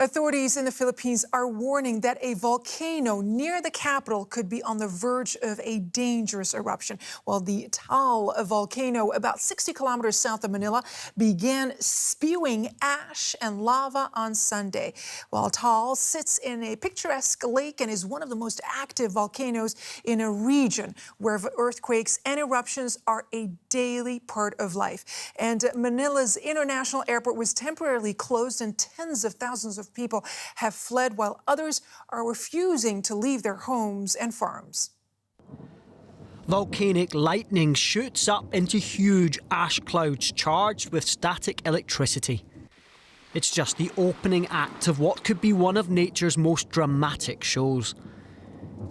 Authorities in the Philippines are warning that a volcano near the capital could be on the verge of a dangerous eruption. Well, the Taal volcano, about 60 kilometers south of Manila, began spewing ash and lava on Sunday. While Taal sits in a picturesque lake and is one of the most active volcanoes in a region where earthquakes and eruptions are a daily part of life. And Manila's international airport was temporarily closed and tens of thousands of people have fled while others are refusing to leave their homes and farms. Volcanic lightning shoots up into huge ash clouds charged with static electricity. It's just the opening act of what could be one of nature's most dramatic shows.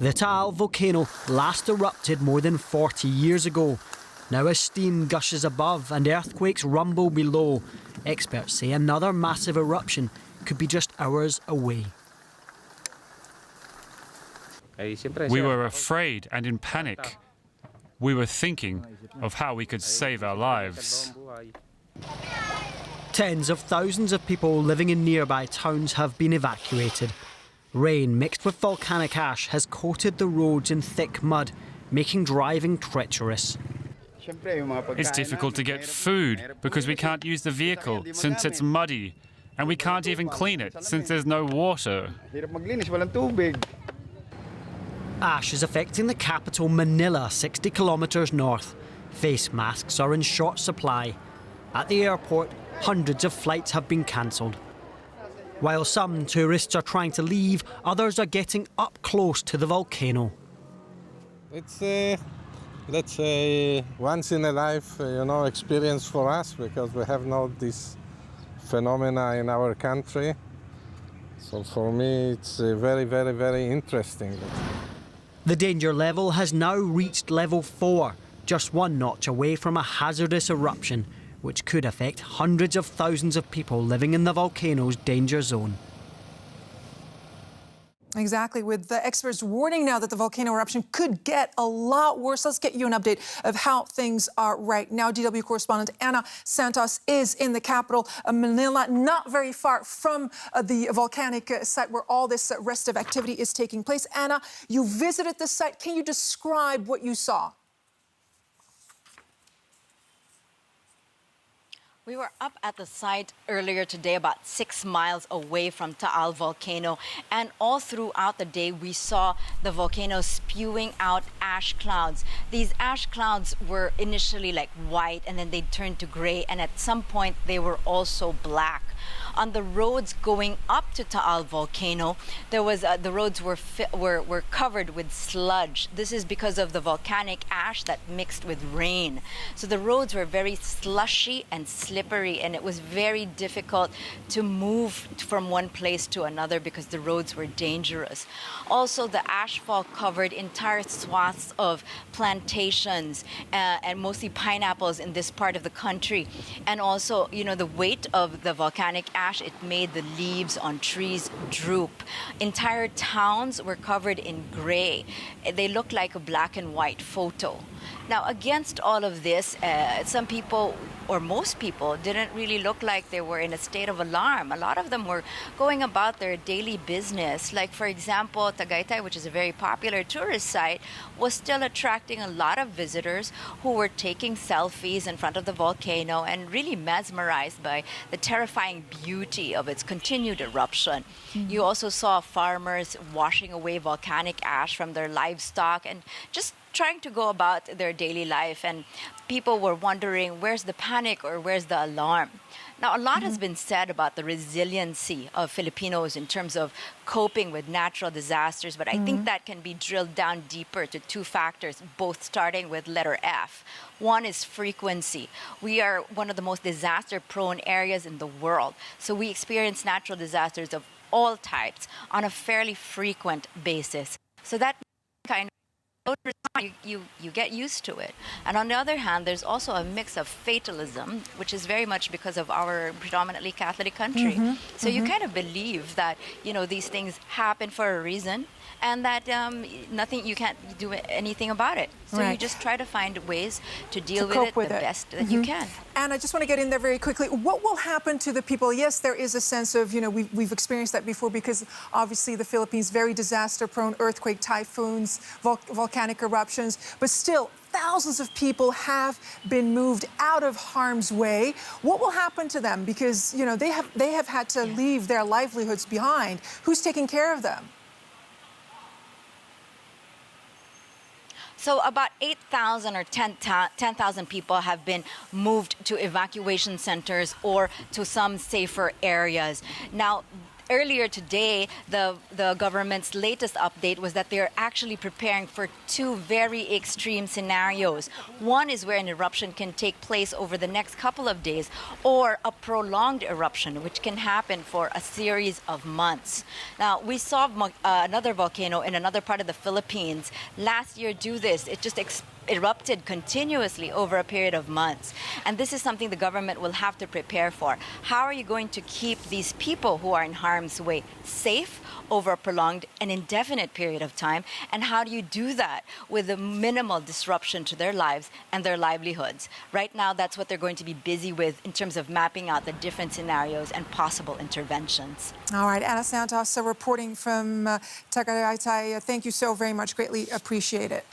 The Taal volcano last erupted more than 40 years ago. Now as steam gushes above and earthquakes rumble below, experts say another massive eruption could be just hours away. We were afraid and in panic. We were thinking of how we could save our lives. Tens of thousands of people living in nearby towns have been evacuated. Rain mixed with volcanic ash has coated the roads in thick mud, making driving treacherous. It's difficult to get food because we can't use the vehicle since it's muddy, and we can't even clean it since there's no water. Ash is affecting the capital Manila, 60 kilometres north. Face masks are in short supply. At the airport, hundreds of flights have been cancelled. While some tourists are trying to leave, others are getting up close to the volcano. It's let's say once in a life, experience for us, because we have not this phenomena in our country. So for me, it's very, very, very interesting. The danger level has now reached level 4, just one notch away from a hazardous eruption, which could affect hundreds of thousands of people living in the volcano's danger zone. Exactly, with the experts warning now that the volcano eruption could get a lot worse. Let's get you an update of how things are right now. DW correspondent Anna Santos is in the capital, Manila, not very far from the volcanic site where all this rest of activity is taking place. Anna, you visited the site. Can you describe what you saw? We were up at the site earlier today, about 6 miles away from Taal volcano, and all throughout the day we saw the volcano spewing out ash clouds. These ash clouds were initially like white, and then they turned to gray, and at some point they were also black. On the roads going up to Taal volcano, there was the roads were covered with sludge. This is because of the volcanic ash that mixed with rain. So the roads were very slushy and slippery, and it was very difficult to move from one place to another because the roads were dangerous. Also, the ashfall covered entire swaths of plantations and mostly pineapples in this part of the country. And also, the weight of the volcanic ash, it made the leaves on trees droop. Entire towns were covered in gray. They looked like a black and white photo. Now, against all of this, some people, or most people, didn't really look like they were in a state of alarm. A lot of them were going about their daily business. Like, for example, Tagaytay, which is a very popular tourist site, was still attracting a lot of visitors who were taking selfies in front of the volcano and really mesmerized by the terrifying beauty of its continued eruption. You also saw farmers washing away volcanic ash from their livestock and just trying to go about their daily life, and people were wondering, where's the panic or where's the alarm? Now, a lot has been said about the resiliency of Filipinos in terms of coping with natural disasters, but I think that can be drilled down deeper to two factors, both starting with letter F. One is frequency. We are one of the most disaster-prone areas in the world, so we experience natural disasters of all types on a fairly frequent basis. So that kind of you get used to it. And on the other hand, there's also a mix of fatalism, which is very much because of our predominantly Catholic country. So you kind of believe that, you know, these things happen for a reason, and that you can't do anything about it. So you just try to find ways to deal with it the best that you can. And I just want to get in there very quickly. What will happen to the people? Yes, there is a sense of, you know, we've experienced that before because obviously the Philippines, very disaster-prone, earthquake, typhoons, volcanic eruptions, but still thousands of people have been moved out of harm's way. What will happen to them? Because, you know, they have had to leave their livelihoods behind. Who's taking care of them? So about 8,000 or 10,000 people have been moved to evacuation centers or to some safer areas. Now, earlier today, the government's latest update was that they're actually preparing for two very extreme scenarios. One is where an eruption can take place over the next couple of days, or a prolonged eruption, which can happen for a series of months. Now, we saw another volcano in another part of the Philippines last year do this. It just erupted continuously over a period of months. And this is something the government will have to prepare for. How are you going to keep these people who are in harm's way safe over a prolonged and indefinite period of time? And how do you do that with a minimal disruption to their lives and their livelihoods? Right now, that's what they're going to be busy with in terms of mapping out the different scenarios and possible interventions. All right, Ana Santos reporting from Tagaytay. Thank you so very much. Greatly appreciate it.